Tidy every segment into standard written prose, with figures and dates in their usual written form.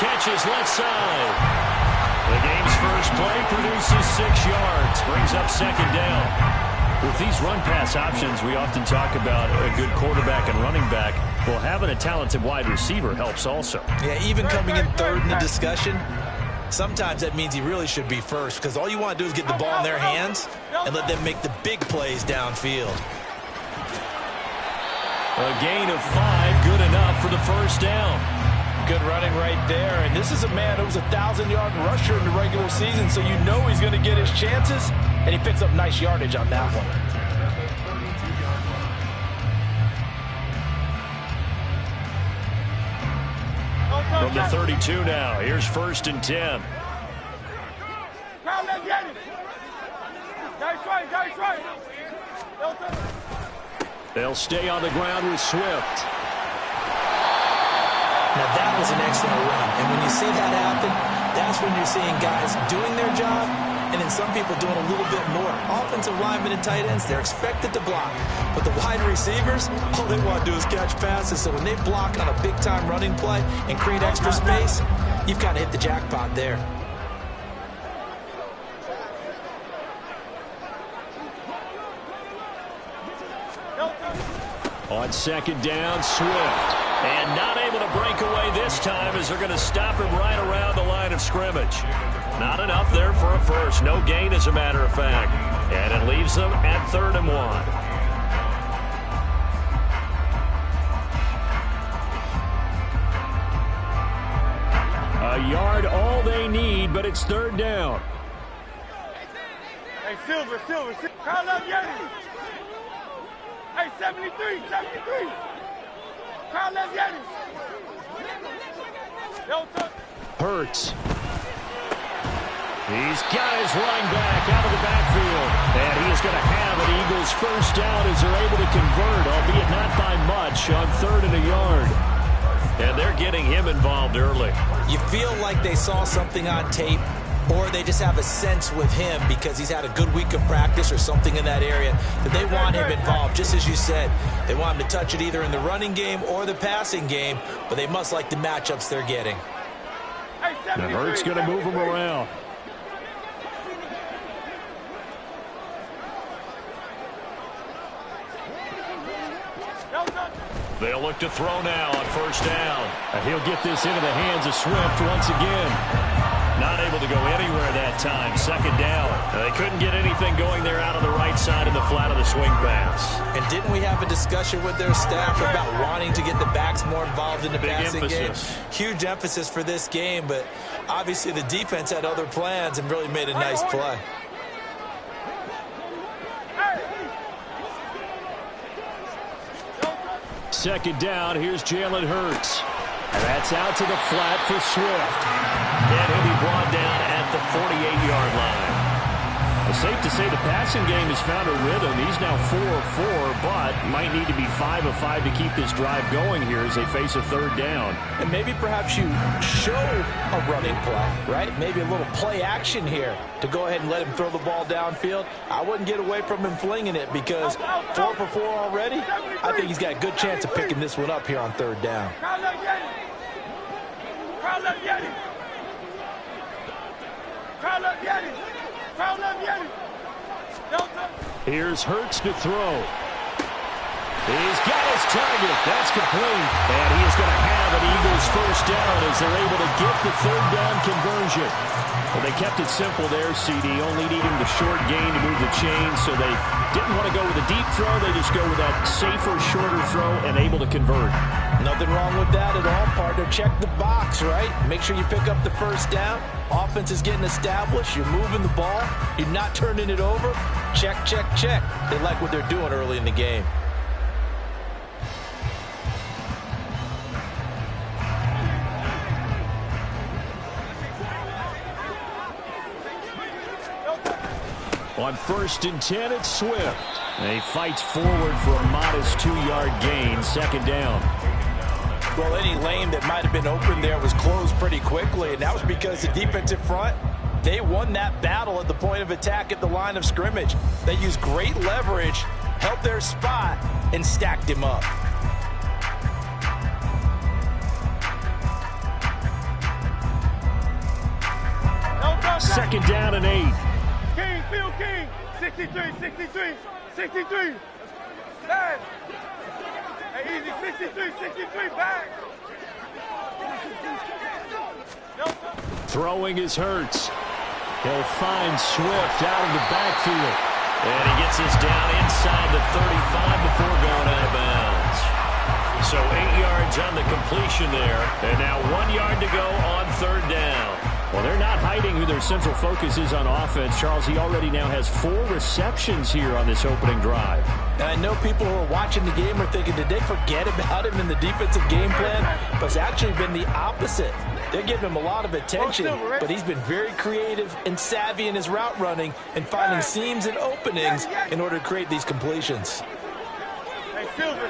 catches left side. The game's first play produces 6 yards, brings up second down. With these run-pass options, we often talk about a good quarterback and running back. Well, having a talented wide receiver helps also. Yeah, even coming in third in the discussion, sometimes that means he really should be first, because all you want to do is get the ball in their hands and let them make the big plays downfield. A gain of 5, good enough for the first down. Good running right there. And this is a man who was a 1,000-yard rusher in the regular season, so you know he's going to get his chances, and he picks up nice yardage on that one. From the 32 now, here's 1st and 10. They'll stay on the ground with Swift. Now that was an excellent run, and when you see that happen, that's when you're seeing guys doing their job, and then some people doing a little bit more. Offensive linemen and tight ends, they're expected to block, but the wide receivers, all they want to do is catch passes. So when they block on a big-time running play and create extra space, you've kind of hit the jackpot there. On second down, Swift. And not able to break away this time as they're going to stop him right around the line of scrimmage. Not enough there for a first. No gain, as a matter of fact. And it leaves them at 3rd and 1. A yard all they need, but it's 3rd down. Hey, Silver. Call up Yeti. Hey, 73. Call up Yeti. Hurts. He's got his running back out of the backfield. And he is going to have an Eagles first down as they're able to convert, albeit not by much, on 3rd and a yard. And they're getting him involved early. You feel like they saw something on tape, or they just have a sense with him because he's had a good week of practice or something in that area that they want him involved. Just as you said, they want him to touch it either in the running game or the passing game, but they must like the matchups they're getting. Now Hurts going to move him around. They'll look to throw now on first down. And he'll get this into the hands of Swift once again. Not able to go anywhere that time. Second down. They couldn't get anything going there out on the right side in the flat of the swing pass. And didn't we have a discussion with their staff about wanting to get the backs more involved in the passing game? Huge emphasis for this game, but obviously the defense had other plans and really made a nice play. Second down, here's Jalen Hurts. And that's out to the flat for Swift. And he'll be brought down at the 48-yard line. It's safe to say the passing game has found a rhythm. He's now 4 of 4, but might need to be 5 of 5 to keep this drive going here as they face a 3rd down. And maybe perhaps you show a running play, right? Maybe a little play action here to go ahead and let him throw the ball downfield. I wouldn't get away from him flinging it because 4 for 4 already. I think he's got a good chance of picking this one up here on 3rd down. Here's Hurts to throw. He's got his target. That's complete. And he is going to have an Eagles first down as they're able to get the 3rd down conversion. Well, they kept it simple there, CD, only needing the short gain to move the chain, so they didn't want to go with a deep throw. They just go with that safer, shorter throw and able to convert. Nothing wrong with that at all, partner. Check the box, right? Make sure you pick up the first down. Offense is getting established. You're moving the ball. You're not turning it over. Check, check, check. They like what they're doing early in the game. On 1st and 10, it's Swift. And he fights forward for a modest 2-yard gain, 2nd down. Well, any lane that might have been open there was closed pretty quickly, and that was because the defensive front, they won that battle at the point of attack at the line of scrimmage. They used great leverage, held their spot, and stacked him up. second down and 8. King, Phil King. 63, 63, 63. Back. Hey, easy. 63, 63. Back. Throwing is Hurts. He'll find Swift out of the backfield. And he gets us down inside the 35 before going out of bounds. So 8 yards on the completion there. And now 1 yard to go on third down. Well, they're not hiding who their central focus is on offense. Charles, he already now has 4 receptions here on this opening drive. And I know people who are watching the game are thinking, did they forget about him in the defensive game plan? But it's actually been the opposite. They're giving him a lot of attention, but he's been very creative and savvy in his route running and finding seams and openings in order to create these completions. Hey, Silver.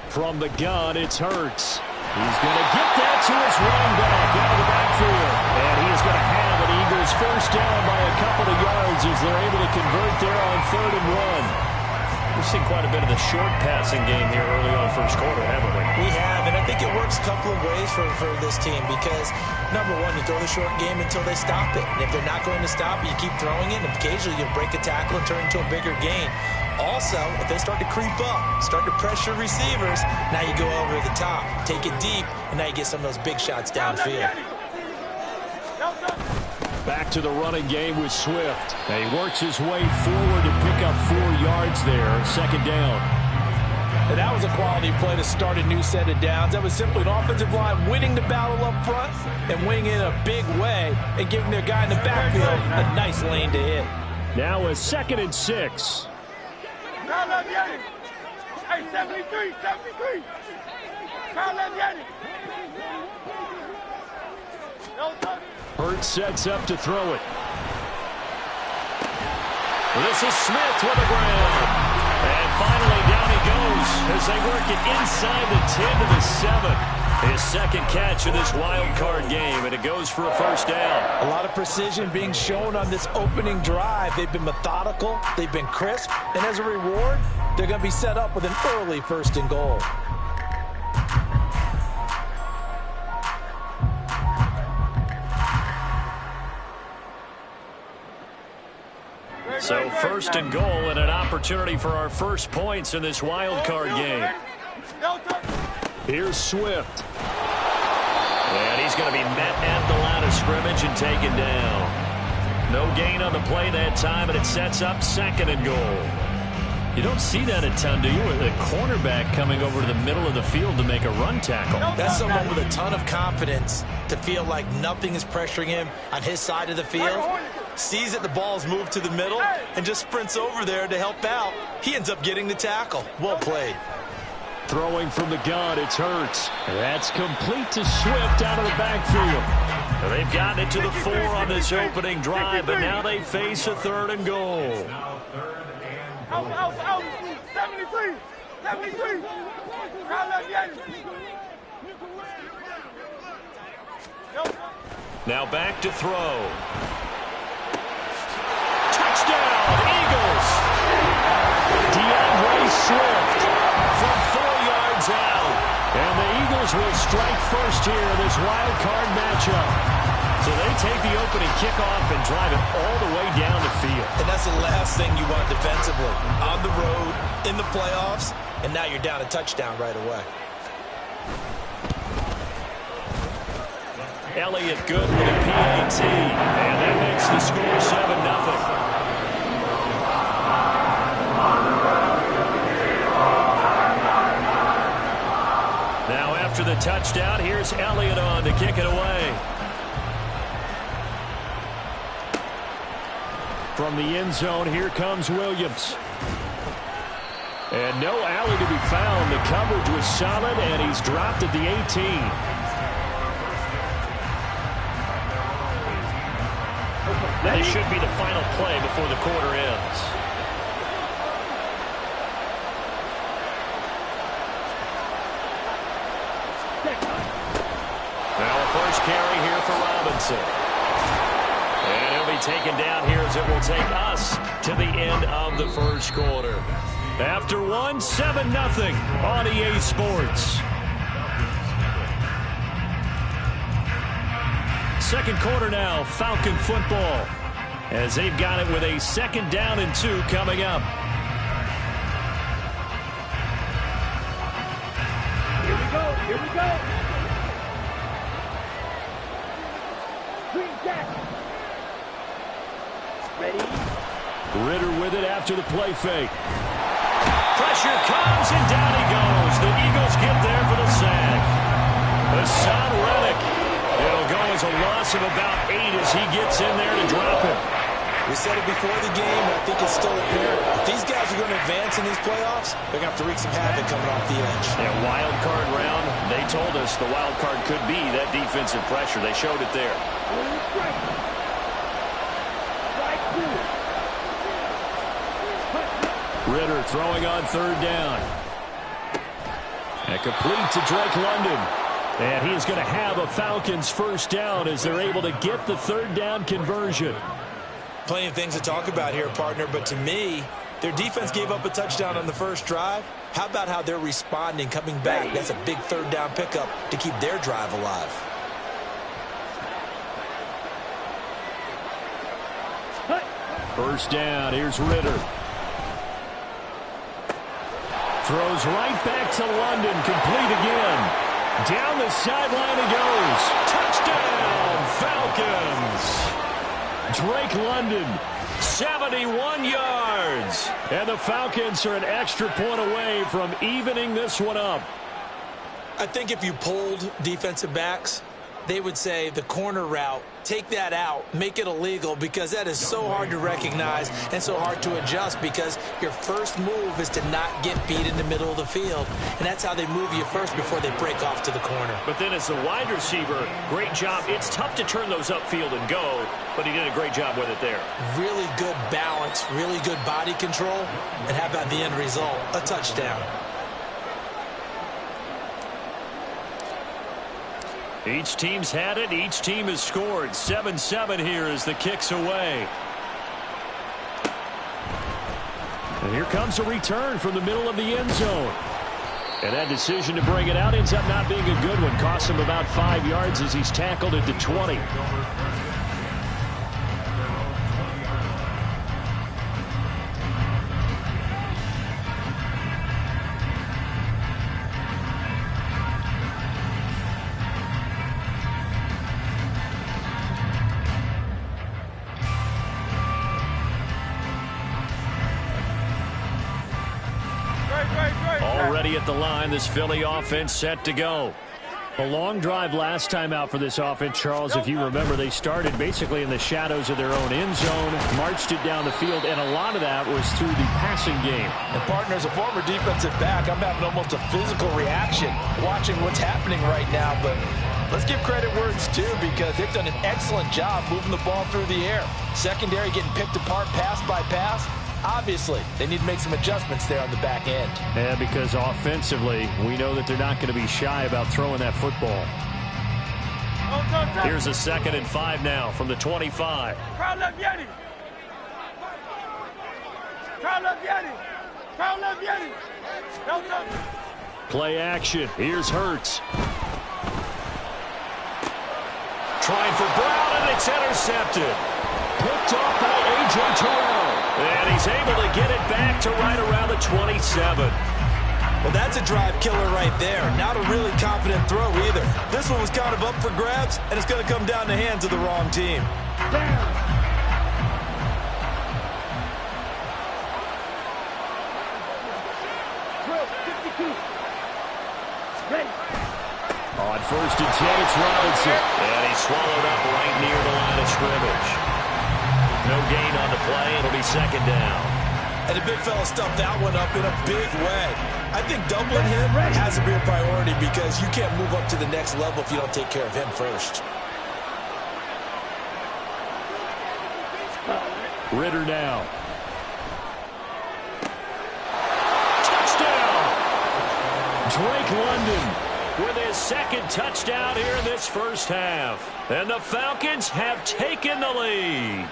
From the gun, it's Hurts. He's going to get that to his running back out of the backfield. And he is going to have an Eagles first down by a couple of yards as they're able to convert there on 3rd and 1. We've seen quite a bit of the short passing game here early on first quarter, haven't we? We have, and I think it works a couple of ways for this team because, number one, you throw the short game until they stop it. And if they're not going to stop it, you keep throwing it, and occasionally you'll break a tackle and turn it into a bigger gain. Also, if they start to creep up, start to pressure receivers, now you go over the top, take it deep, and now you get some of those big shots downfield. Back to the running game with Swift. And he works his way forward to pick up 4 yards there. Second down. And that was a quality play to start a new set of downs. That was simply an offensive line winning the battle up front and winning in a big way and giving their guy in the backfield a nice lane to hit. Now a 2nd and 6. Hey, 73, 73. Hurts sets up to throw it. This is Smith with the ground. And finally down he goes as they work it inside the 10 to the 7. His second catch of this wild card game, and it goes for a first down. A lot of precision being shown on this opening drive. They've been methodical, they've been crisp, and as a reward, they're going to be set up with an early 1st and goal. So 1st and goal and an opportunity for our first points in this wild card game. Here's Swift. And he's going to be met at the line of scrimmage and taken down. No gain on the play that time, and it sets up 2nd and goal. You don't see that a ton, do you? With a cornerback coming over to the middle of the field to make a run tackle. That's someone with a ton of confidence to feel like nothing is pressuring him on his side of the field. Sees that the ball's moved to the middle and just sprints over there to help out. He ends up getting the tackle. Well played. Throwing from the gun, it's Hurts. That's complete to Swift out of the backfield. And they've gotten it to the 4 on this opening drive, but now they face a 3rd and goal. Out. 73, 73. Now back to throw. Touchdown, Eagles! DeAndre Swift from 4 yards out. And the Eagles will strike first here in this wild card matchup. So they take the opening kickoff and drive it all the way down the field. And that's the last thing you want defensively. On the road, in the playoffs, and now you're down a touchdown right away. Elliott good with a PAT. And that makes the score 7-0. Now after the touchdown, here's Elliott on to kick it away. From the end zone, here comes Williams. And no alley to be found. The coverage was solid, and he's dropped at the 18. That should be the final play before the quarter ends. Now a first carry here for Robinson. And he'll be taken down here as it will take us to the end of the first quarter. After 7-0 on EA Sports. Second quarter now, Falcon football, as they've got it with a 2nd down and 2 coming up. Here we go. Here we go. Green jack. Ready? Ritter with it after the play fake. Pressure comes, and down he goes. The Eagles get there for the sack. Hassan Reddick. It'll go as a loss of about 8 as he gets in there to drop him. We said it before the game, and I think it's still apparent. If these guys are going to advance in these playoffs, they're going to have to wreak some havoc coming off the edge. Yeah, wild card round. They told us the wild card could be that defensive pressure. They showed it there. Ritter throwing on 3rd down. And complete to Drake London. And he is going to have a Falcons 1st down as they're able to get the 3rd down conversion. Plenty of things to talk about here, partner, but to me, their defense gave up a touchdown on the first drive. How about how they're responding, coming back? That's a big 3rd down pickup to keep their drive alive. First down, here's Ritter. Throws right back to London, complete again. Down the sideline he goes. Touchdown, Falcons. Drake London, 71 yards. And the Falcons are an extra point away from evening this one up. I think if you polled defensive backs, they would say the corner route, take that out, make it illegal, because that is so hard to recognize and so hard to adjust, because your first move is to not get beat in the middle of the field. And that's how they move you first before they break off to the corner. But then as the wide receiver, great job. It's tough to turn those upfield and go, but he did a great job with it there. Really good balance, really good body control. And how about the end result? A touchdown. Each team's had it. Each team has scored. 7-7 here as the kick's away. And here comes a return from the middle of the end zone. And that decision to bring it out ends up not being a good one. Costs him about 5 yards as he's tackled at the 20. Already at the line, this Philly offense set to go. A long drive last time out for this offense, Charles. If you remember, they started basically in the shadows of their own end zone, marched it down the field, and a lot of that was through the passing game. And, partner, as a former defensive back, I'm having almost a physical reaction watching what's happening right now. But let's give credit where it's due, because they've done an excellent job moving the ball through the air. Secondary getting picked apart pass by pass. Obviously, they need to make some adjustments there on the back end. Yeah, because offensively, we know that they're not going to be shy about throwing that football. Here's a 2nd and 5 now from the 25. Crowd left Yeti. Crowd left Yeti. Crowd left Yeti. Play action. Here's Hurts. Trying for Brown, and it's intercepted. Picked off by A.J. Terrell. And he's able to get it back to right around the 27. Well, that's a drive killer right there. Not a really confident throw either. This one was kind of up for grabs, and it's going to come down the hands of the wrong team. On 1st and 10, it's Robinson. And he's swallowed up right near the line of scrimmage. No gain on the play. It'll be 2nd down. And the big fella stuffed that one up in a big way. I think doubling him has to be a priority, because you can't move up to the next level if you don't take care of him first. Ritter now. Touchdown! Drake London with his 2nd touchdown here in this first half. And the Falcons have taken the lead.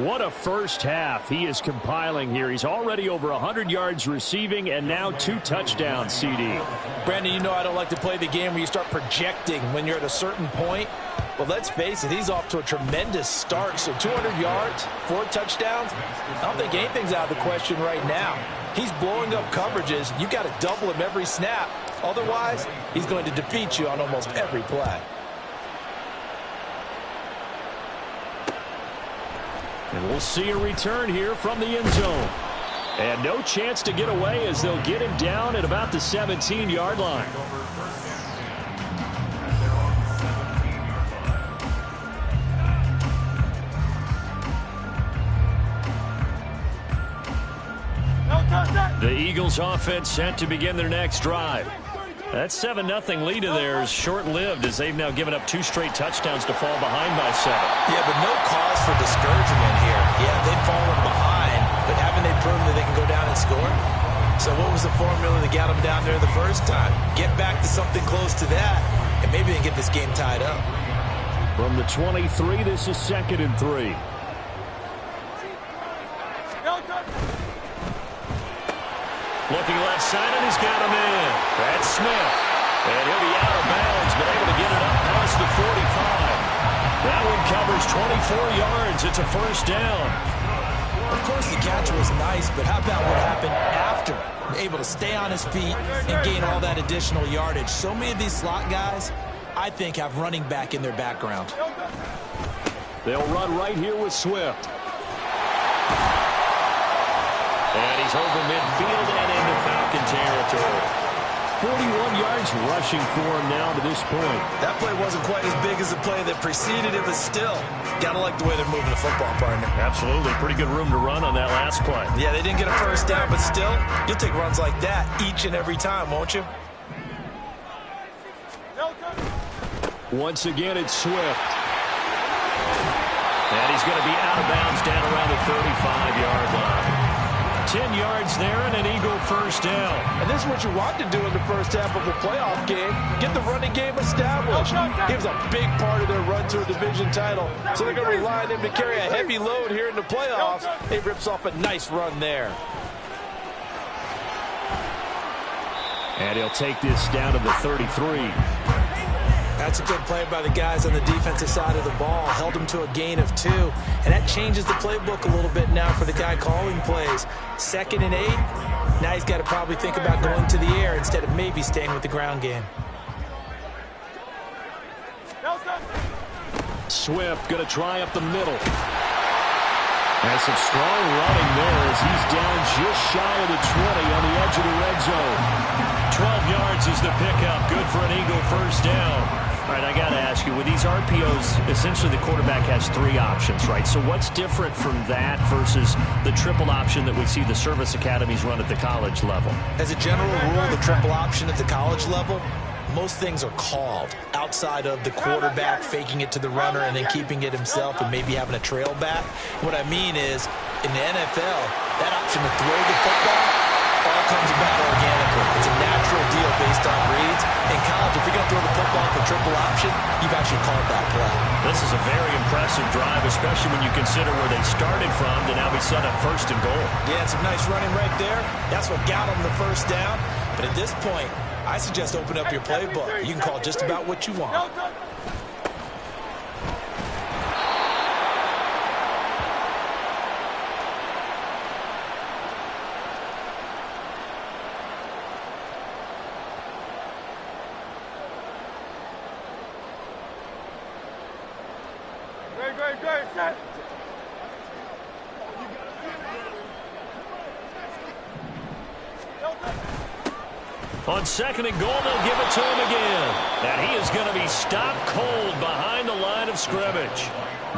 What a first half he is compiling here. He's already over 100 yards receiving and now 2 touchdowns, CD. Brandon, you know I don't like to play the game where you start projecting when you're at a certain point. But let's face it, he's off to a tremendous start. So 200 yards, 4 touchdowns. I don't think anything's out of the question right now. He's blowing up coverages. You got to double him every snap. Otherwise, he's going to defeat you on almost every play. And we'll see a return here from the end zone. And no chance to get away as they'll get him down at about the 17-yard line. The Eagles offense set to begin their next drive. That 7-0 lead of theirs short-lived as they've now given up 2 straight touchdowns to fall behind by 7. Yeah, but no cause for discouragement here. Yeah, they've fallen behind, but haven't they proven that they can go down and score? So what was the formula that got them down there the first time? Get back to something close to that, and maybe they can get this game tied up. From the 23, this is 2nd and 3. Looking left side, and he's got him in. That's Smith. And he'll be out of bounds, but able to get it up past the 45. That one covers 24 yards. It's a first down. Of course, the catch was nice, but how about what happened after? Able to stay on his feet and gain all that additional yardage. So many of these slot guys, I think, have running back in their background. They'll run right here with Swift. And he's over midfield and into Falcon territory. 41 yards rushing for him now to this point. That play wasn't quite as big as the play that preceded it, but still, gotta like the way they're moving the football, partner. Absolutely. Pretty good room to run on that last play. Yeah, they didn't get a first down, but still, you'll take runs like that each and every time, won't you? Once again, it's Swift. And he's going to be out of bounds down around the 35-yard line. 10 yards there and an Eagle first down. And this is what you want to do in the first half of a playoff game. Get the running game established. He was a big part of their run to a division title. So they're going to rely on him to carry a heavy load here in the playoffs. He rips off a nice run there. And he'll take this down to the 33. That's a good play by the guys on the defensive side of the ball. Held them to a gain of 2. And that changes the playbook a little bit now for the guy calling plays. 2nd and 8. Now he's got to probably think about going to the air instead of maybe staying with the ground game. Swift going to try up the middle. Has some strong running there as he's down just shy of the 20 on the edge of the red zone. 12 yards is the pickup. Good for an Eagle first down. All right, I got to ask you, with these RPOs, essentially the quarterback has 3 options, right? So what's different from that versus the triple option that we see the service academies run at the college level? As a general rule, the triple option at the college level, most things are called outside of the quarterback faking it to the runner and then keeping it himself and maybe having a trail back. What I mean is, in the NFL, that option to throw the football all comes about organically. It's a natural deal based on reads. In college, if you're going to throw the football for triple option, you've actually called that play. This is a very impressive drive, especially when you consider where they started from to now be set up 1st and goal. Yeah, some nice running right there. That's what got them the first down. But at this point, I suggest open up your playbook. You can call just about what you want. Great, set. On 2nd and goal, they'll give it to him again. And he is going to be stopped cold behind the line of scrimmage.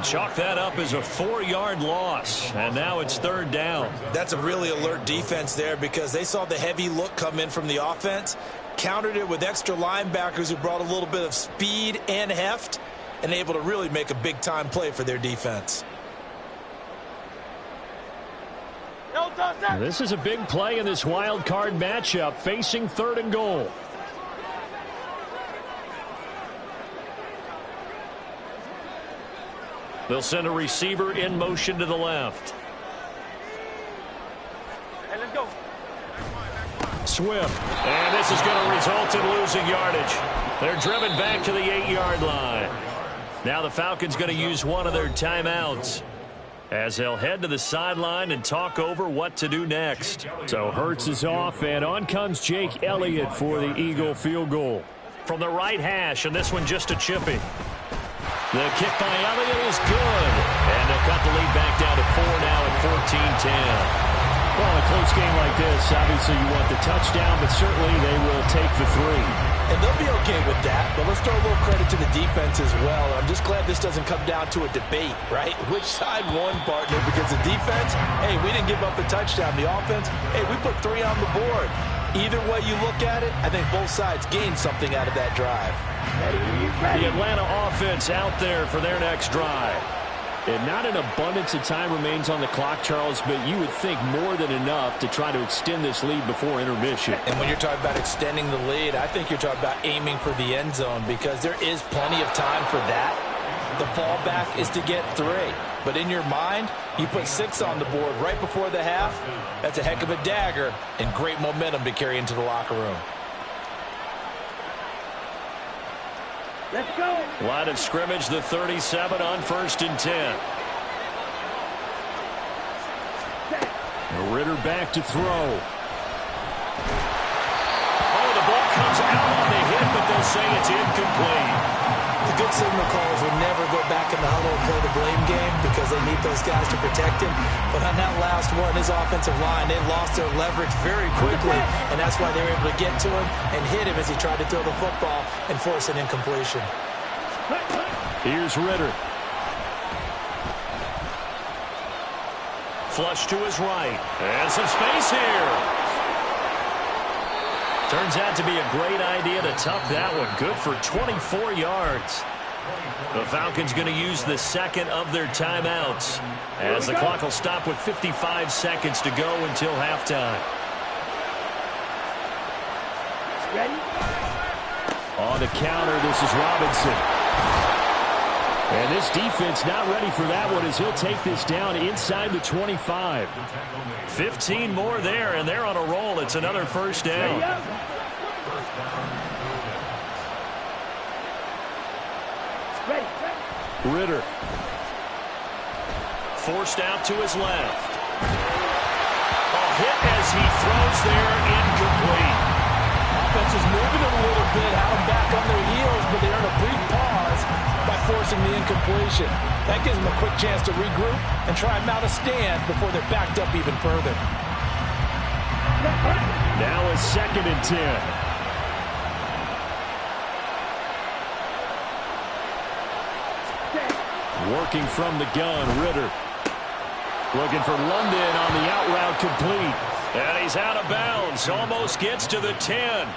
Chalk that up as a 4-yard loss. And now it's 3rd down. That's a really alert defense there because they saw the heavy look come in from the offense, countered it with extra linebackers who brought a little bit of speed and heft, and able to really make a big-time play for their defense. This is a big play in this wild card matchup, facing 3rd and goal. They'll send a receiver in motion to the left. Hey, let's go. Swift. And this is going to result in losing yardage. They're driven back to the 8-yard line. Now the Falcons going to use one of their timeouts as they'll head to the sideline and talk over what to do next. So Hurts is off, and on comes Jake Elliott for the Eagle field goal. From the right hash, and this one just a chipping. The kick by Elliott is good. And they'll cut the lead back down to 4 now at 14-10. Well, in a close game like this, obviously you want the touchdown, but certainly they will take the 3. And they'll be okay with that, but let's throw a little credit to the defense as well. I'm just glad this doesn't come down to a debate, right? Which side won, partner? Because the defense, hey, we didn't give up a touchdown. The offense, hey, we put 3 on the board. Either way you look at it, I think both sides gained something out of that drive. The Atlanta offense out there for their next drive. And not an abundance of time remains on the clock, Charles, but you would think more than enough to try to extend this lead before intermission. And when you're talking about extending the lead, I think you're talking about aiming for the end zone because there is plenty of time for that. The fallback is to get 3. But in your mind, you put 6 on the board right before the half. That's a heck of a dagger and great momentum to carry into the locker room. Let's go. Line of scrimmage, the 37 on 1st and 10. Ritter back to throw. Oh, the ball comes out on the hit, but they'll say it's incomplete. The good signal callers will never go back in the huddle and play the blame game because they need those guys to protect him. But on that last one, his offensive line, they lost their leverage very quickly, and that's why they were able to get to him and hit him as he tried to throw the football and force an incompletion. Here's Ritter. Flush to his right. And some space here. Turns out to be a great idea to tuck that one. Good for 24 yards. The Falcons going to use the second of their timeouts as the clock will stop with 55 seconds to go until halftime. Ready? On the counter, this is Robinson. And this defense not ready for that one as he'll take this down inside the 25. 15 more there, and they're on a roll. It's another first down. Ready. Ritter. Forced out to his left. A hit as he throws there, incomplete. Offense is moving it a little bit, had them back on their heels, but they earn a brief pause by forcing the incompletion. That gives them a quick chance to regroup and try and mount a stand before they're backed up even further. Now a 2nd and 10. Working from the gun, Ritter. Looking for London on the out route complete. And he's out of bounds. Almost gets to the 10.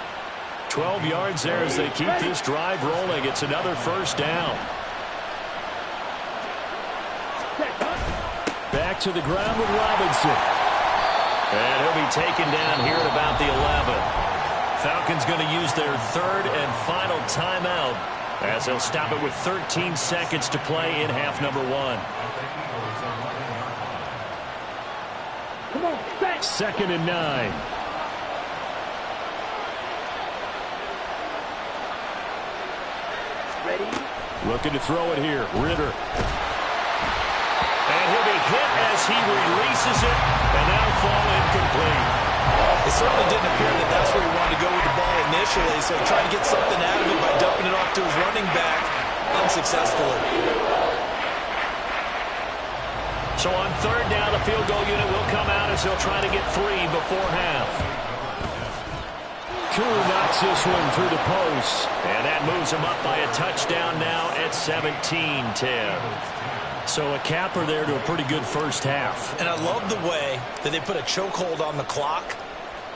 12 yards there as they keep this drive rolling. It's another first down. Back to the ground with Robinson. And he'll be taken down here at about the 11. Falcons going to use their 3rd and final timeout as they'll stop it with 13 seconds to play in half number 1. Come on, back. 2nd and 9. Ready. Looking to throw it here. Ritter. And he'll be hit as he releases it, and that'll fall incomplete. It certainly didn't appear that that's where he wanted to go with the ball initially, so he tried to get something out of it by dumping it off to his running back unsuccessfully. So on 3rd down, the field goal unit will come out as they'll try to get 3 before half. Koo knocks this one through the post. And that moves him up by a touchdown now at 17-10. So a capper there to a pretty good first half. And I love the way that they put a chokehold on the clock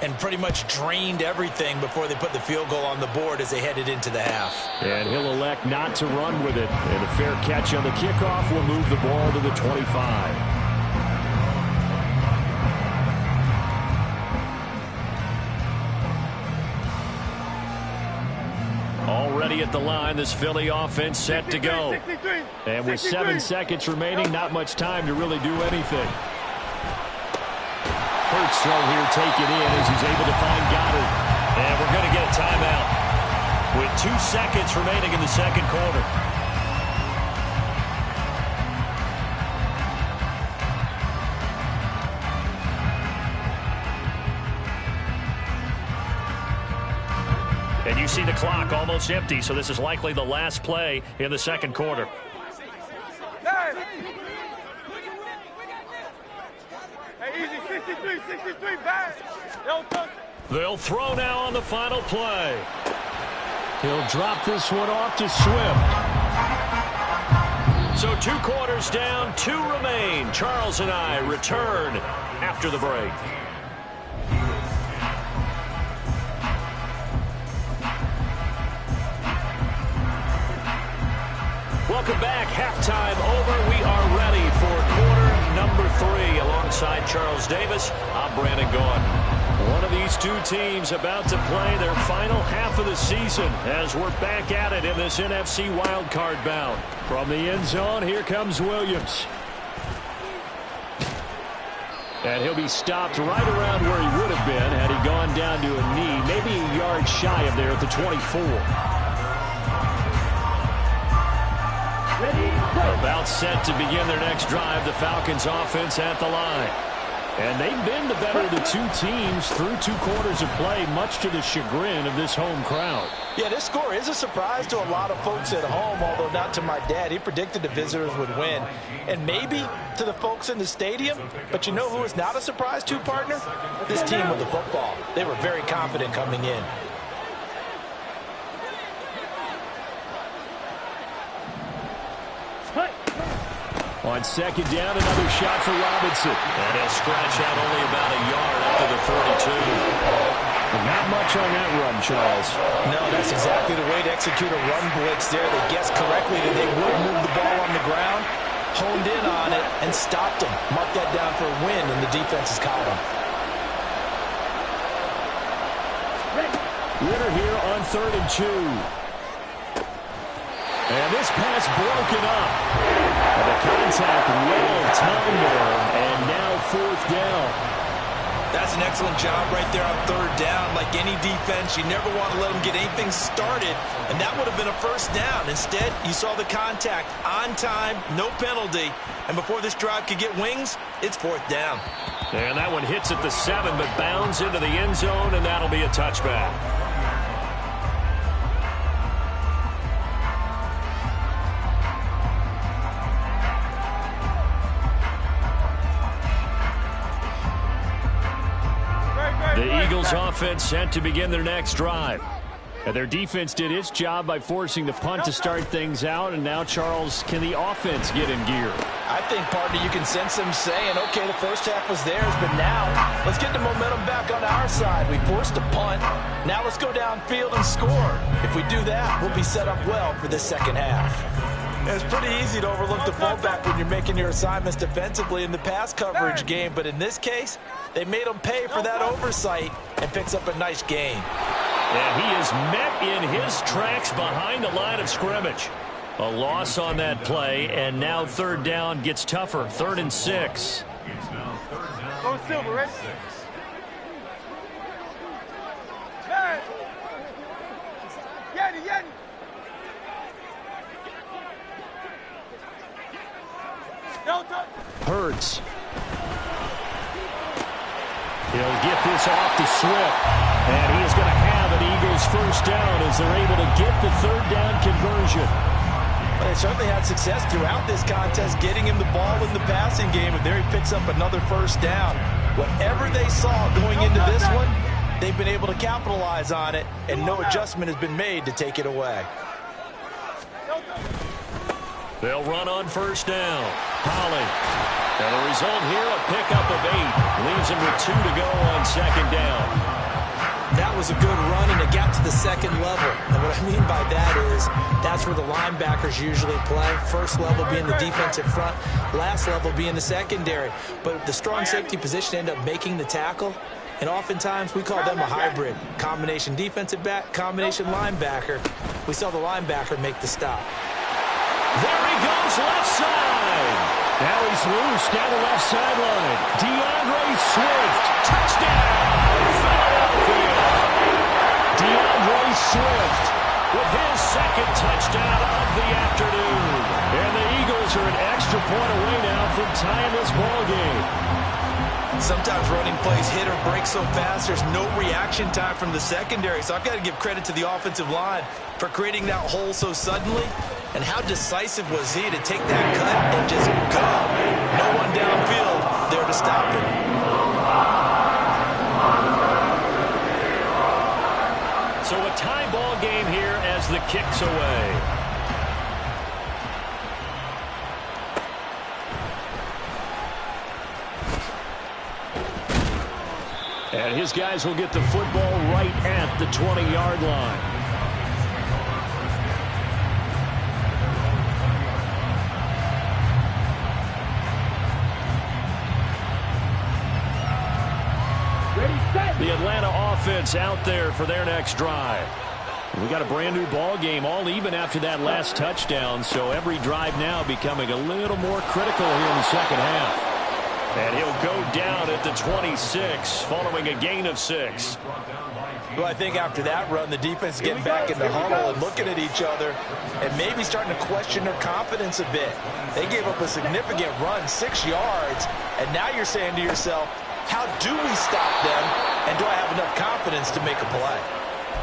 and pretty much drained everything before they put the field goal on the board as they headed into the half. And he'll elect not to run with it. And a fair catch on the kickoff will move the ball to the 25. ready at the line. This Philly offense set to go. And with 7 seconds remaining, not much time to really do anything. Hurts throw here taken in as he's able to find Goddard. And we're going to get a timeout with 2 seconds remaining in the second quarter. And you see the clock almost empty, so this is likely the last play in the second quarter. They'll throw now on the final play. He'll drop this one off to Swift. So 2 quarters down, 2 remain. Charles and I return after the break. Welcome back. Halftime over. We are ready for quarter number 3. Alongside Charles Davis, I'm Brandon Gaudin. One of these 2 teams about to play their final half of the season as we're back at it in this NFC wildcard bout. From the end zone, here comes Williams. And he'll be stopped right around where he would have been had he gone down to a knee, maybe a yard shy of there at the 24. About set to begin their next drive. The Falcons offense at the line. And they've been the better of the 2 teams through 2 quarters of play, much to the chagrin of this home crowd. Yeah, this score is a surprise to a lot of folks at home, although not to my dad. He predicted the visitors would win. And maybe to the folks in the stadium. But you know who is not a surprise to, partner? This team with the football. They were very confident coming in. On second down, another shot for Robinson. And he'll scratch out only about a yard after the 42. Not much on that run, Charles. No, that's exactly the way to execute a run blitz there. They guessed correctly that they would move the ball on the ground, honed in on it, and stopped them. Mark that down for a win in the defense's column. Ritter here on 3rd and 2. And this pass broken up. And the contact well timed there, and now 4th down. That's an excellent job right there on 3rd down. Like any defense, you never want to let them get anything started, and that would have been a 1st down. Instead, you saw the contact on time, no penalty, and before this drive could get wings, it's 4th down. And that one hits at the 7, but bounds into the end zone, and that'll be a touchback. The Eagles offense set to begin their next drive. And their defense did its job by forcing the punt to start things out. And now, Charles, can the offense get in gear? I think, partner, you can sense them saying, okay, the first half was theirs, but now let's get the momentum back on our side. We forced a punt. Now let's go downfield and score. If we do that, we'll be set up well for this second half. It's pretty easy to overlook the fullback when you're making your assignments defensively in the pass coverage game, but in this case, they made him pay for that oversight and picks up a nice gain. And he is met in his tracks behind the line of scrimmage. A loss on that play, and now 3rd down gets tougher. 3rd and 6. Go Silver, right? Yeti. Hurts. He'll get this off to Swift. And he is going to have an Eagles 1st down as they're able to get the 3rd down conversion. Well, they certainly had success throughout this contest getting him the ball in the passing game, and there he picks up another 1st down. Whatever they saw going into this one, they've been able to capitalize on it, and no adjustment has been made to take it away. They'll run on 1st down. Holly. And the result here, a pickup of 8. Leaves him with 2 to go on 2nd down. That was a good run, and it got to the 2nd level. And what I mean by that is that's where the linebackers usually play. 1st level being the defensive front, last level being the secondary. But if the strong safety position ended up making the tackle, And oftentimes we call them a hybrid. Combination defensive back, combination linebacker. We saw the linebacker make the stop. There he goes, left side. Now he's loose down the left sideline. DeAndre Swift, touchdown, Philadelphia. DeAndre Swift with his second touchdown of the afternoon. And the Eagles are an extra point away now from tying this ball game. Sometimes running plays hit or break so fast, there's no reaction time from the secondary. So I've got to give credit to the offensive line for creating that hole so suddenly. And how decisive was he to take that cut and just go? No one downfield there to stop him. So a tie ball game here as the kick's away. And his guys will get the football right at the 20-yard line. The Atlanta offense out there for their next drive. We got a brand new ball game, all even after that last touchdown, so every drive now becoming a little more critical here in the second half. And he'll go down at the 26 following a gain of 6. Well, I think after that run, the defense getting back in the huddle and looking at each other and maybe starting to question their confidence a bit. They gave up a significant run, 6 yards, and now you're saying to yourself, how do we stop them, and do I have enough confidence to make a play?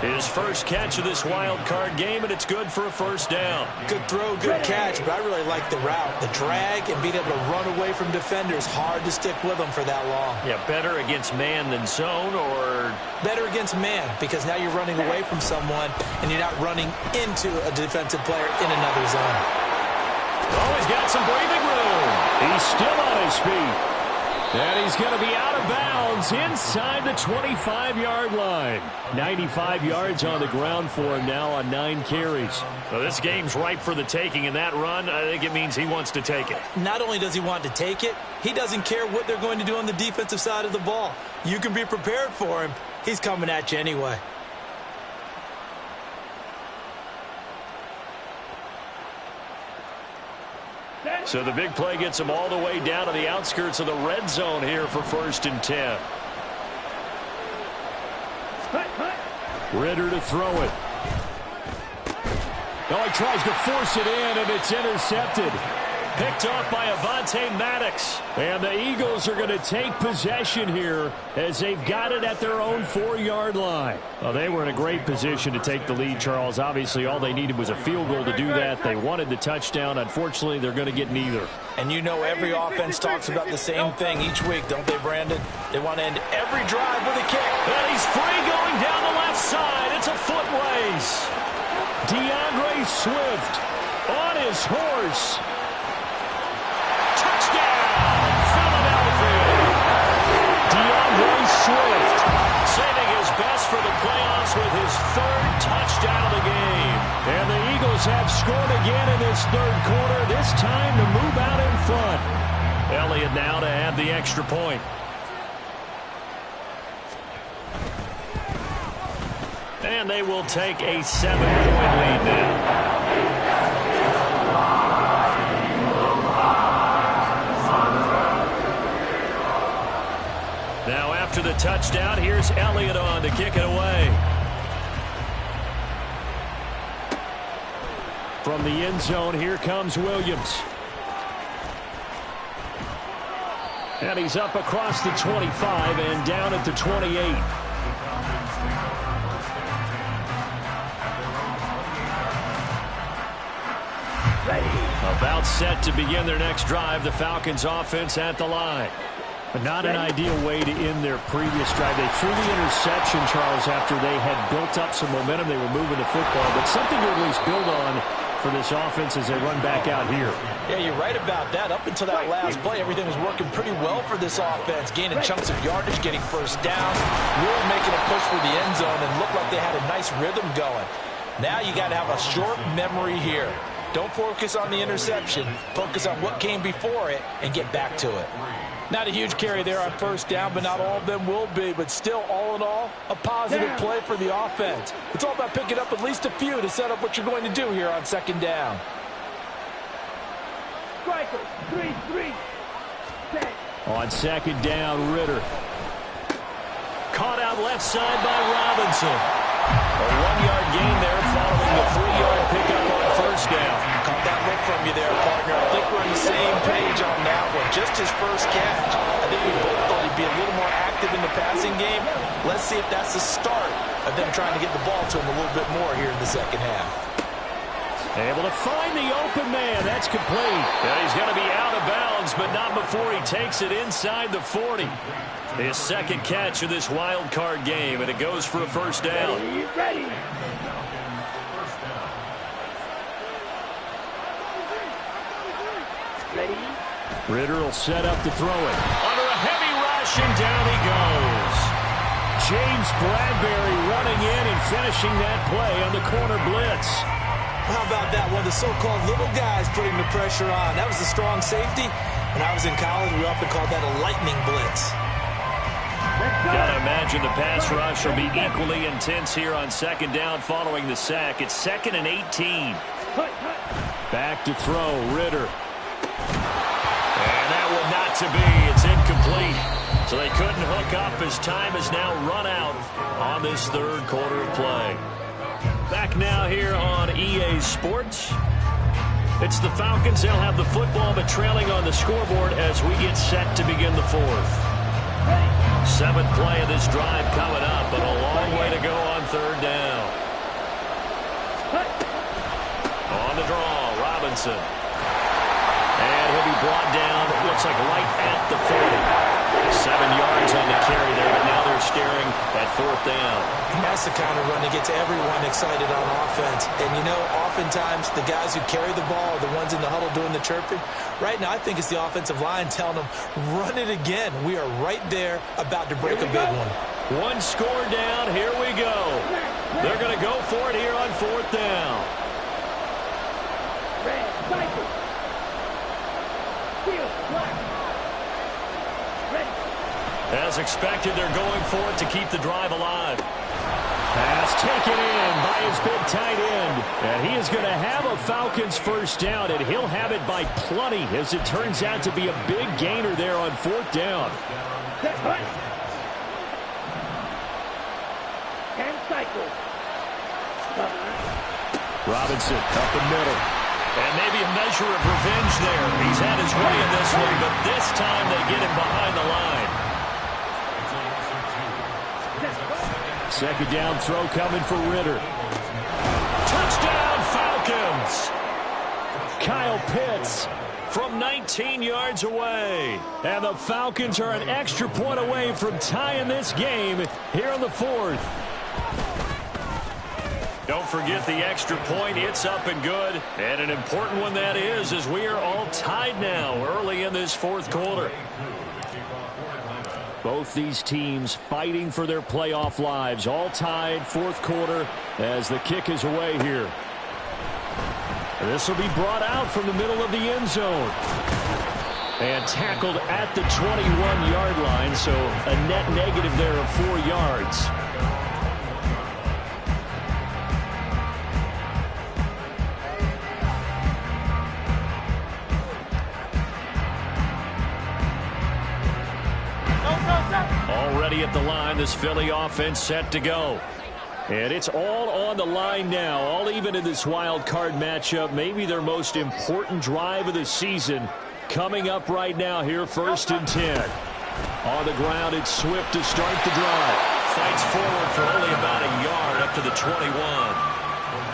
His first catch of this wild card game, and it's good for a first down. Good throw, good catch, but I really like the route. The drag and being able to run away from defenders, hard to stick with them for that long. Yeah, better against man than zone, or? Better against man, because now you're running away from someone, and you're not running into a defensive player in another zone. Oh, he's got some breathing room. He's still on his feet. And he's going to be out of bounds inside the 25-yard line. 95 yards on the ground for him now on 9 carries. So this game's ripe for the taking, and that run, I think it means he wants to take it. Not only does he want to take it, he doesn't care what they're going to do on the defensive side of the ball. You can be prepared for him. He's coming at you anyway. So the big play gets him all the way down to the outskirts of the red zone here for 1st and 10. Ridder to throw it. Oh, he tries to force it in, and it's intercepted. Picked off by Avonte Maddox. And the Eagles are going to take possession here as they've got it at their own 4-yard line. Well, they were in a great position to take the lead, Charles. Obviously, all they needed was a field goal to do that. They wanted the touchdown. Unfortunately, they're going to get neither. And you know every offense talks about the same thing each week, don't they, Brandon? They want to end every drive with a kick. And he's free going down the left side. It's a foot race. DeAndre Swift on his horse. DeAndre Swift saving his best for the playoffs with his 3rd touchdown of the game. And the Eagles have scored again in this 3rd quarter, this time to move out in front. Elliott now to add the extra point. And they will take a 7-point lead now. Now after the touchdown, here's Elliott on to kick it away. From the end zone, here comes Williams. And he's up across the 25 and down at the 28. About set to begin their next drive, the Falcons offense at the line. But not an ideal way to end their previous drive. They threw the interception, Charles, after they had built up some momentum. They were moving the football, but something to at least build on for this offense as they run back out here. Yeah, you're right about that. Up until that last play, everything was working pretty well for this offense, gaining chunks of yardage, getting first downs, really making a push for the end zone, and looked like they had a nice rhythm going. Now you got to have a short memory here. Don't focus on the interception. Focus on what came before it and get back to it. Not a huge carry there on first down, but not all of them will be. But still, all in all, a positive play for the offense. It's all about picking up at least a few to set up what you're going to do here on second down. Striker, 3-3. Set. On second down, Ritter. Caught out left side by Robinson. A 1-yard gain there following the 3-yard pickup on first down. Caught that look from you there, partner. I think we're on the same page on that one. Just his first catch. I think we both thought he'd be a little more active in the passing game. Let's see if that's the start of them trying to get the ball to him a little bit more here in the second half. Able to find the open man. That's complete. And he's going to be out of bounds, but not before he takes it inside the 40. His second catch of this wild card game, and it goes for a first down. Ready. Ready. Ritter will set up to throw it. Under a heavy rush, and down he goes. James Bradbury running in and finishing that play on the corner blitz. How about that? One of the so-called little guys putting the pressure on. That was a strong safety. When I was in college, we often called that a lightning blitz. Gotta imagine the pass rush will be equally intense here on second down following the sack. It's 2nd and 18. Back to throw, Ritter. And that one not to be. It's incomplete. So they couldn't hook up as time is now run out on this third quarter of play. Back now here on EA Sports. It's the Falcons. They'll have the football, but trailing on the scoreboard as we get set to begin the fourth. 7th play of this drive coming up, but a long way to go on third down. On the draw, Robinson. And he'll be brought down, it looks like right at the 40. 7 yards on the carry there, but now they're staring at 4th down. And that's the kind of run that gets everyone excited on offense. And, you know, oftentimes the guys who carry the ball are the ones in the huddle doing the chirping. Right now, I think it's the offensive line telling them, run it again. We are right there about to break a big one. One score down. Here we go. They're going to go for it here on 4th down. Red, cycle. Field, black. As expected, they're going for it to keep the drive alive. Pass taken in by his big tight end. And he is going to have a Falcons first down, and he'll have it by plenty as it turns out to be a big gainer there on 4th down. And cycle. Robinson up the middle. And maybe a measure of revenge there. He's had his way in this one, but this time they get him behind the line. Second down throw coming for Ritter. Touchdown, Falcons! Kyle Pitts from 19 yards away. And the Falcons are an extra point away from tying this game here in the 4th. Don't forget the extra point. It's up and good. And an important one that is, as we are all tied now early in this 4th quarter. Both these teams fighting for their playoff lives. All tied, 4th quarter as the kick is away here. This will be brought out from the middle of the end zone. And tackled at the 21-yard line, so a net negative there of 4 yards. Already at the line, this Philly offense set to go. And it's all on the line now, all even in this wild card matchup. Maybe their most important drive of the season coming up right now here, 1st and 10. On the ground, it's Swift to start the drive. Fights forward for only about a yard up to the 21.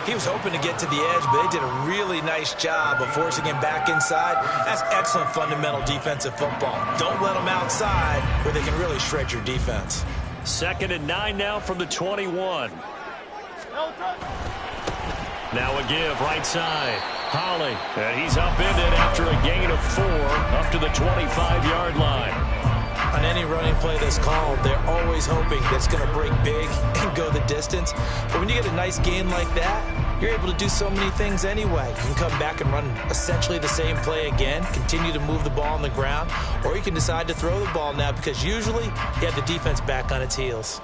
He was hoping to get to the edge, but they did a really nice job of forcing him back inside. That's excellent fundamental defensive football. Don't let them outside where they can really shred your defense. 2nd and 9 now from the 21. Now a give right side. Holly, and he's upended after a gain of 4 up to the 25-yard line. On any running play that's called, they're always hoping that it's going to break big and go the distance. But when you get a nice gain like that, you're able to do so many things anyway. You can come back and run essentially the same play again, continue to move the ball on the ground, or you can decide to throw the ball now because usually you have the defense back on its heels.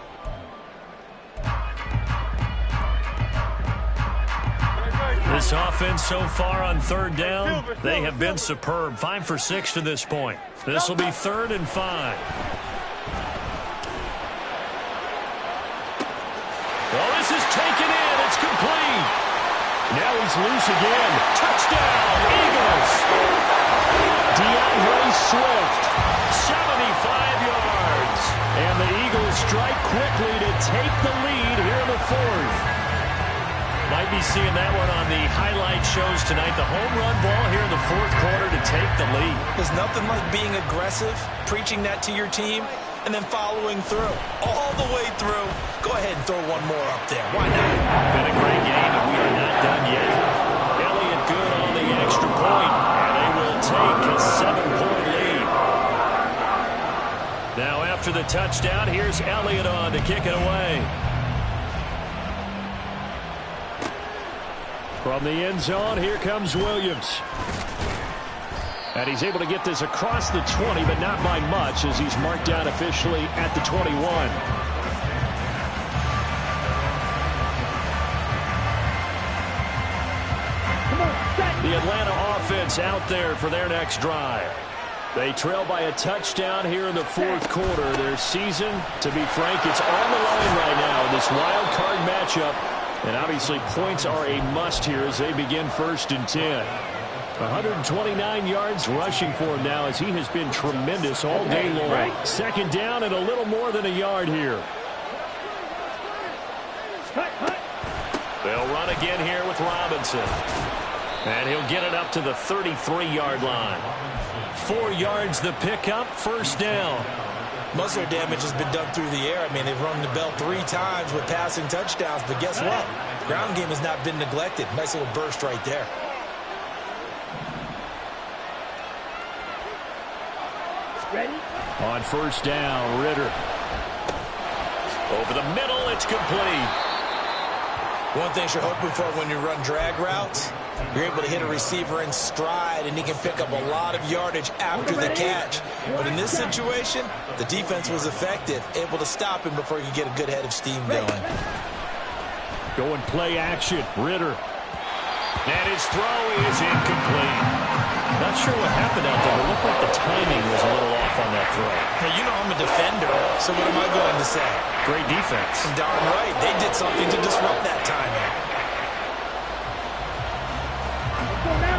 This offense so far on third down, they have been superb. 5 for 6 to this point. This will be 3rd and 5. Well, this is taken in. It's complete. Now he's loose again. Touchdown, Eagles. DeAndre Swift, 75 yards. And the Eagles strike quickly to take the lead here in the 4th. Might be seeing that one on the highlight shows tonight. The home run ball here in the 4th quarter to take the lead. There's nothing like being aggressive, preaching that to your team, and then following through. All the way through. Go ahead and throw one more up there. Why not? Been a great game, and we are not done yet. Elliott good on the extra point, and they will take a 7-point lead. Now after the touchdown, here's Elliott on to kick it away. From the end zone, here comes Williams. And he's able to get this across the 20, but not by much as he's marked down officially at the 21. The Atlanta offense out there for their next drive. They trail by a touchdown here in the 4th quarter. Their season, to be frank, it's on the line right now in this wild card matchup. And obviously points are a must here as they begin 1st and 10. 129 yards rushing for him now as he has been tremendous all day long. 2nd down and a little more than a yard here. They'll run again here with Robinson. And he'll get it up to the 33-yard line. 4 yards the pickup, 1st down. Most of their damage has been done through the air. I mean, they've rung the bell 3 times with passing touchdowns, but guess what? Ground game has not been neglected. Nice little burst right there. Ready? On 1st down, Ritter. Over the middle, it's complete. One thing you're hoping for when you run drag routes, you're able to hit a receiver in stride, and he can pick up a lot of yardage after the catch. But in this situation, the defense was effective, able to stop him before he could get a good head of steam going. Going play action, Ritter. And his throw is incomplete. Not sure what happened out there, but it looked like the timing was a little off on that throw. Now, you know I'm a defender, so what am I going to say? Great defense. Darn right. They did something to disrupt that timing.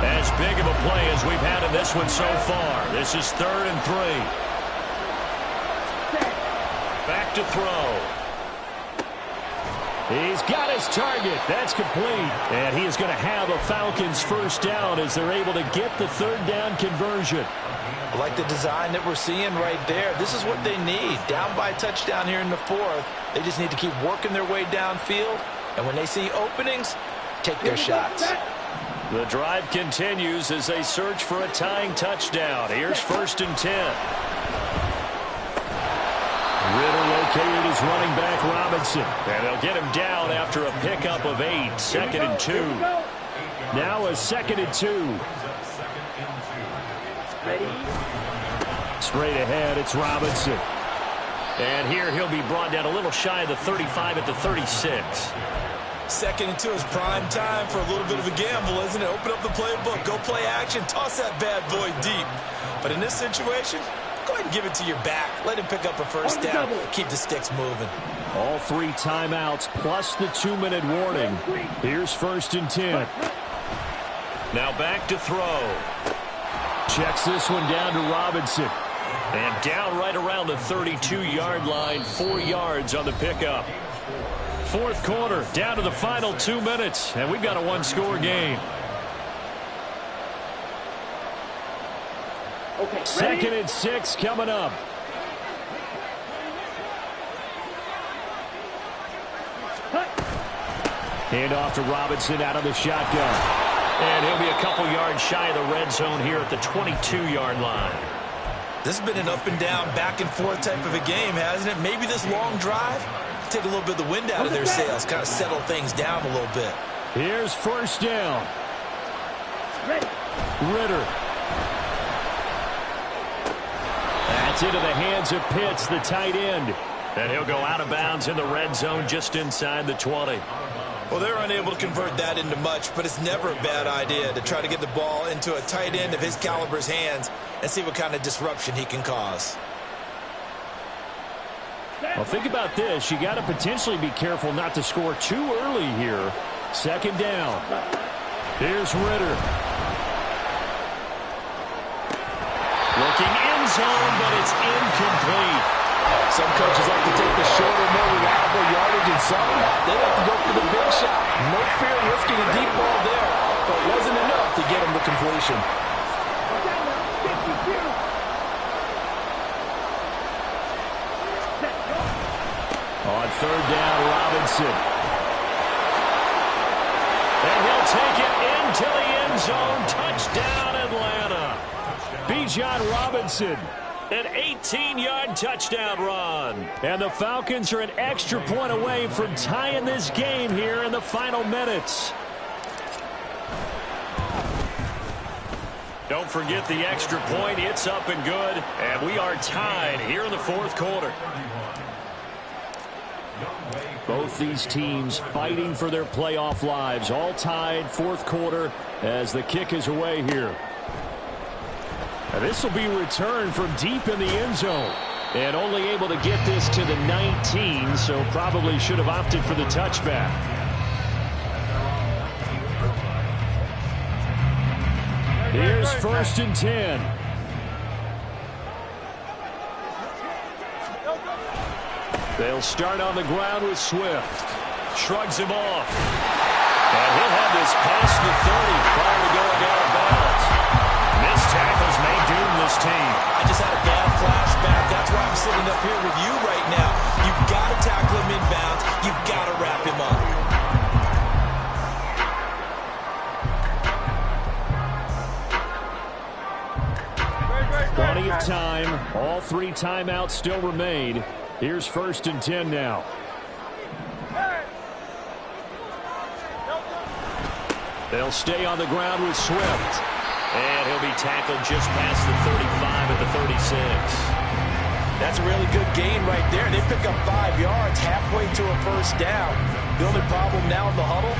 As big of a play as we've had in this one so far. This is 3rd and 3. Back to throw. He's got his target. That's complete. And he is going to have a Falcons 1st down as they're able to get the 3rd down conversion. I like the design that we're seeing right there. This is what they need. Down by a touchdown here in the 4th. They just need to keep working their way downfield. And when they see openings, take their shots. The drive continues as they search for a tying touchdown. Here's 1st and 10. Ritter located his running back Robinson. And they'll get him down after a pickup of 8. 2nd and 2. Now a 2nd and 2. Straight ahead, it's Robinson. And here he'll be brought down a little shy of the 35 at the 36. 2nd and 2 is prime time for a little bit of a gamble, isn't it? Open up the playbook, go play action, toss that bad boy deep. But in this situation, go ahead and give it to your back. Let him pick up a 1st down. Keep the sticks moving. All 3 timeouts plus the 2-minute warning. Here's 1st and 10. Now back to throw. Checks this one down to Robinson. And down right around the 32-yard line. 4 yards on the pickup. 4th quarter, down to the final 2 minutes. And we've got a 1-score game. Okay, 2nd and 6 coming up. Hand off to Robinson out of the shotgun. And he'll be a couple yards shy of the red zone here at the 22-yard line. This has been an up and down, back and forth type of a game, hasn't it? Maybe this long drive take a little bit of the wind out of their sails, kind of settle things down a little bit. Here's first down. Ritter. That's into the hands of Pitts, the tight end. And he'll go out of bounds in the red zone just inside the 20. Well, they're unable to convert that into much, but it's never a bad idea to try to get the ball into a tight end of his caliber's hands and see what kind of disruption he can cause. Well, think about this. You got to potentially be careful not to score too early here. Second down. Here's Ritter. Looking end zone, but it's incomplete. Some coaches like to take the shorter, more reliable yardage, and some, they like to go for the big shot. No fear risking a deep ball there, but it wasn't enough to get him the completion. On third down, Robinson. And he'll take it into the end zone. Touchdown, Atlanta. Bijan Robinson. An 18-yard touchdown run. And the Falcons are an extra point away from tying this game here in the final minutes. Don't forget the extra point. It's up and good. And we are tied here in the fourth quarter. Both these teams fighting for their playoff lives. All tied, fourth quarter, as the kick is away here. Now this will be returned from deep in the end zone. And only able to get this to the 19, so probably should have opted for the touchback. Here's first and 10. They'll start on the ground with Swift. Shrugs him off. And he'll have this past the 30 prior to going out of bounds. Missed tackles may doom this team. I just had a bad flashback. That's why I'm sitting up here with you right now. You've got to tackle him inbounds. You've got to wrap him up. Plenty of time. All three timeouts still remain. Here's first and 10 now. They'll stay on the ground with Swift. And he'll be tackled just past the 35 at the 36. That's a really good gain right there. They pick up 5 yards halfway to a first down. The only problem now in the huddle,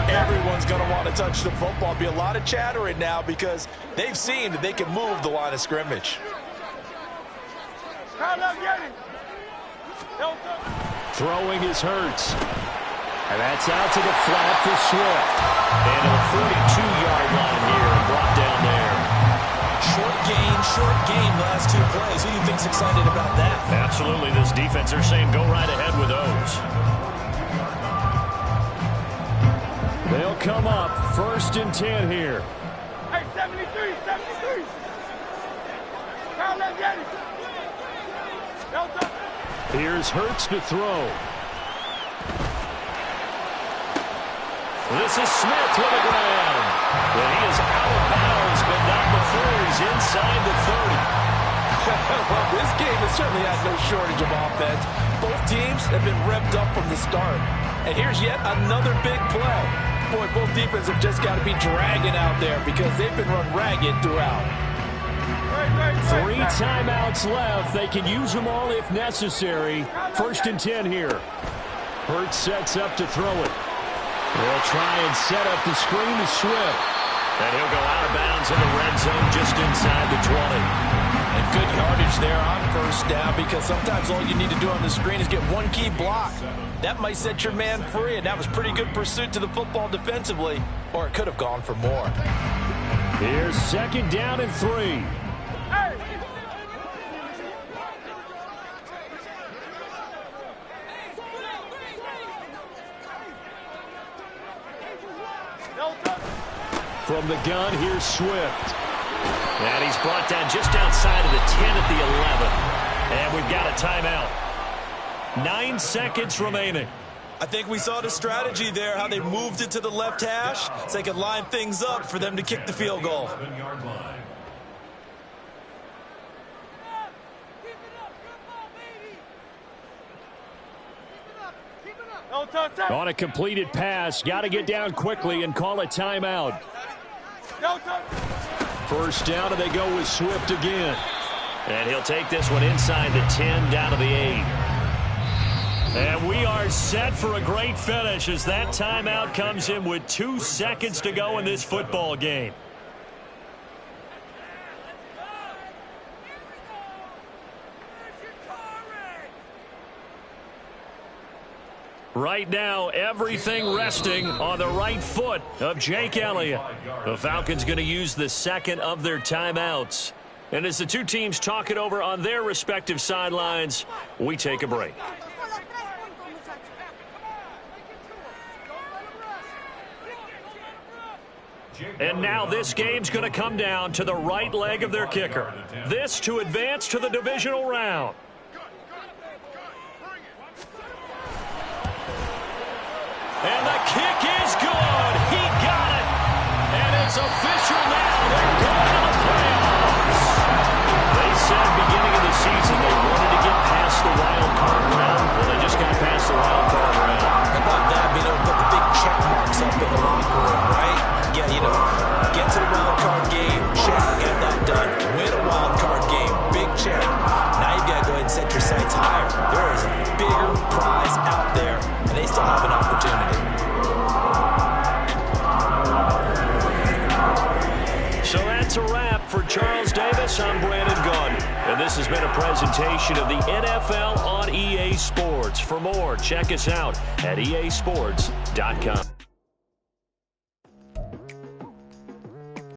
everyone's going to want to touch the football. Be a lot of chattering now because they've seen that they can move the line of scrimmage. Throwing is Hurts. And that's out to the flat for Swift. And a 42-yard line here and brought down there. Short game last 2 plays. Who do you think's excited about that? Absolutely. This defense, they're saying go right ahead with those. They'll come up first and 10 here. Hey, 73. Carl, let's get it. Here's Hurts to throw. This is Smith with the ground. And he is out of bounds, but not before he's inside the 30. Well, this game has certainly had no shortage of offense. Both teams have been revved up from the start. And here's yet another big play. Boy, both defenses have just got to be dragging out there because they've been run ragged throughout. 3 timeouts left. They can use them all if necessary. First and 10 here. Hurts sets up to throw it. They'll try and set up the screen to Swift. And he'll go out of bounds in the red zone just inside the 20. And good yardage there on first down because sometimes all you need to do on the screen is get one key block. That might set your man free, and that was pretty good pursuit to the football defensively, or it could have gone for more. Here's second down and 3. From the gun, here's Swift. And he's brought down just outside of the 10 at the 11. And we've got a timeout. 9 seconds remaining. I think we saw the strategy there, how they moved it to the left hash so they could line things up for them to kick the field goal. On a completed pass, got to get down quickly and call a timeout. First down, and they go with Swift again. And he'll take this one inside the 10, down to the 8. And we are set for a great finish as that timeout comes in with 2 seconds to go in this football game. Right now, everything resting on the right foot of Jake Elliott. The Falcons going to use the second of their timeouts. And as the two teams talk it over on their respective sidelines, we take a break. And now this game's going to come down to the right leg of their kicker. This to advance to the divisional round. And the kick is good. He got it. And it's official now. They're going to the playoffs. They said beginning of the season they wanted to get past the wild card round. Well, they just got past the wild card round. How about that? Being able to put the big check marks up in the locker room, right? Yeah, you know, get to the wild card game, check, get that done. Win a wild card game, big check. Now you've got to go ahead and set your sights higher. There is a bigger prize out there, and they still have an opportunity. So that's a wrap for Charles Davis. I'm Brandon Gaudin. And this has been a presentation of the NFL on EA Sports. For more, check us out at easports.com.